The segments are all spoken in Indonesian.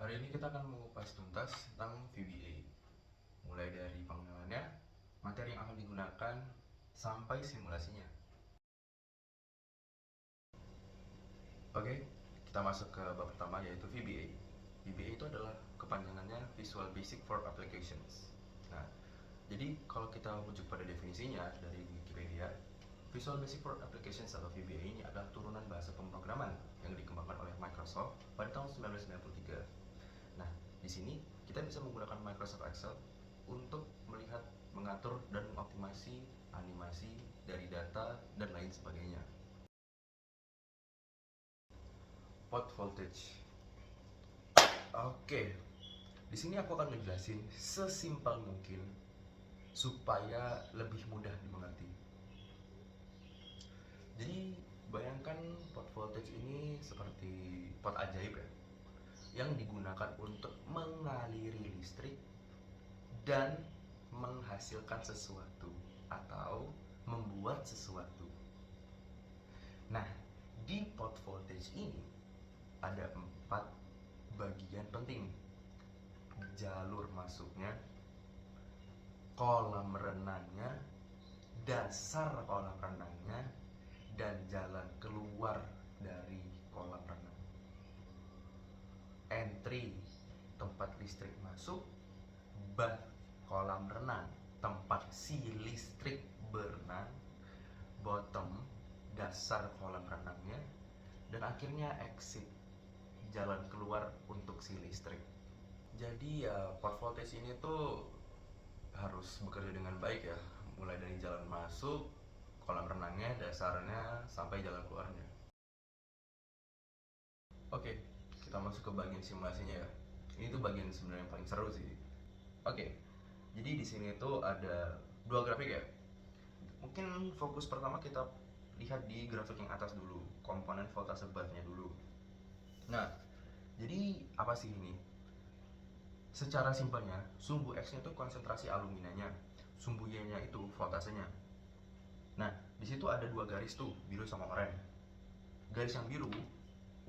Hari ini kita akan mengupas tuntas tentang VBA, mulai dari pengenalannya, materi yang akan digunakan, sampai simulasinya. Oke, kita masuk ke bab pertama, yaitu VBA. VBA itu adalah kepanjangannya Visual Basic for Applications. Nah, jadi kalau kita rujuk pada definisinya dari Wikipedia, Visual Basic for Applications atau VBA ini adalah turunan bahasa pemrograman yang dikembangkan oleh Microsoft pada tahun 1993. Nah, di sini kita bisa menggunakan Microsoft Excel untuk melihat, mengatur, dan mengoptimasi animasi dari data dan lain sebagainya. Pot voltage. Oke, di sini aku akan ngejelasin sesimpel mungkin supaya lebih mudah dimengerti. Jadi bayangkan pot voltage ini seperti pot ajaib ya, yang digunakan untuk mengaliri listrik dan menghasilkan sesuatu atau membuat sesuatu. Nah, di pot voltage ini ada 4 bagian penting: jalur masuknya, kolam renangnya, dasar kolam renangnya, dan jalan keluar dari kolam renang. Entry, tempat listrik masuk. Bath, kolam renang, tempat si listrik berenang. Bottom, dasar kolam renangnya. Dan akhirnya exit, jalan keluar untuk si listrik. Jadi ya, pot voltage ini tuh harus bekerja dengan baik ya, mulai dari jalan masuk, kolam renangnya, dasarnya, sampai jalan keluarnya. Oke, kita masuk ke bagian simulasinya ya. Ini tuh bagian sebenarnya yang paling seru sih. Oke, jadi di sini tuh ada 2 grafik ya. Mungkin fokus pertama kita lihat di grafik yang atas dulu, komponen voltase bathnya dulu. Nah, jadi apa sih ini? Secara simpelnya, sumbu X-nya itu konsentrasi aluminanya, sumbu Y-nya itu voltasenya. Nah, di situ ada 2 garis tuh, biru sama oranye. Garis yang biru,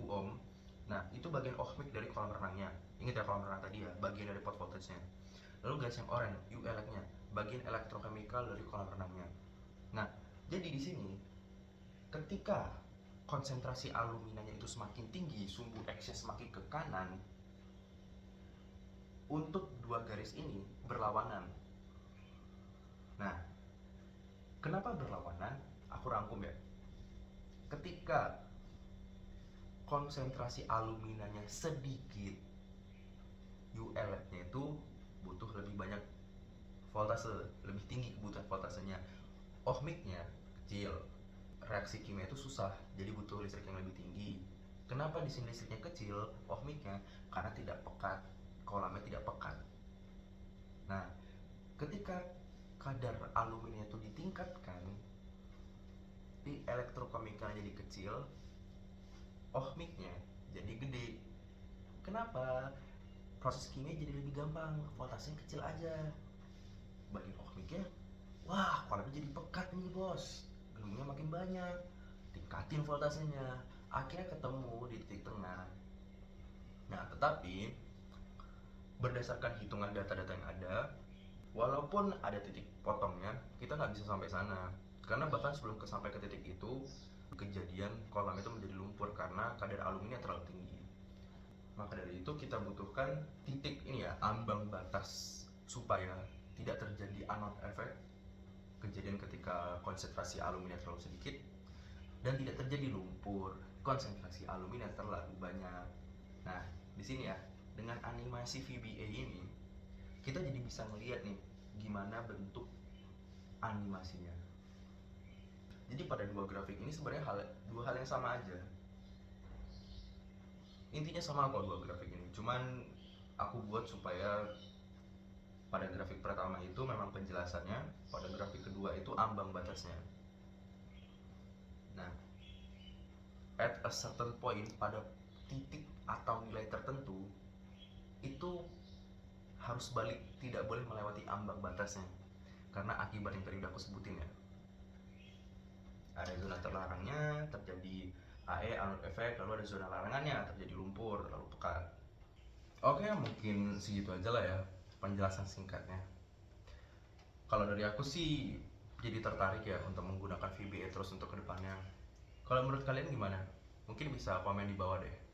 ohm. Nah, itu bagian ohmik dari kolam renangnya. Ingat ya, kolam renang tadi ya, bagian dari pot voltage-nya. Lalu garis yang oranye, U-elect-nya, bagian elektrochemical dari kolam renangnya. Nah, jadi di sini ketika konsentrasi aluminanya itu semakin tinggi, sumbu X-nya semakin ke kanan, untuk 2 garis ini berlawanan. Nah, kenapa berlawanan? Aku rangkum ya. Ketika konsentrasi aluminanya sedikit, U-elect-nya itu butuh lebih banyak voltase, lebih tinggi kebutuhan voltasenya. Ohmiknya kecil, reaksi kimia itu susah, jadi butuh listrik yang lebih tinggi. Kenapa di sini listriknya kecil, ohmiknya? Karena tidak pekat, kolamnya tidak pekat. Nah, ketika kadar aluminium itu ditingkatkan, di elektrochemical jadi kecil, ohmiknya jadi gede. Kenapa? Proses kimia jadi lebih gampang, voltasenya kecil aja. Bagian ohmiknya, wah, kolamnya jadi pekat nih bos, gelembungnya makin banyak, tingkatin voltasenya, akhirnya ketemu di titik tengah. Nah, tetapi berdasarkan hitungan data-data yang ada, walaupun ada titik potongnya, kita nggak bisa sampai sana. Karena bahkan sebelum sampai ke titik itu, kejadian kolam itu menjadi lumpur karena kadar aluminium terlalu tinggi. Maka dari itu kita butuhkan titik ini ya, ambang batas, supaya tidak terjadi anode effect, kejadian ketika konsentrasi aluminium terlalu sedikit, dan tidak terjadi lumpur konsentrasi aluminium terlalu banyak. Nah, di sini ya, dengan animasi VBA ini kita jadi bisa melihat nih gimana bentuk animasinya. Jadi pada 2 grafik ini sebenarnya dua hal yang sama aja. Intinya sama kok 2 grafik ini. Cuman aku buat supaya pada grafik pertama itu memang penjelasannya, pada grafik kedua itu ambang batasnya. Nah, at a certain point, pada titik atau nilai tertentu, itu harus balik, tidak boleh melewati ambang batasnya. Karena akibat yang tadi udah aku sebutin ya. Ada zona terlarangnya, terjadi AE, anode effect, lalu ada zona larangannya, terjadi lumpur, lalu pekat. Oke, mungkin segitu aja lah ya penjelasan singkatnya. Kalau dari aku sih jadi tertarik ya untuk menggunakan VBA terus untuk kedepannya. Kalau menurut kalian gimana? Mungkin bisa komen di bawah deh.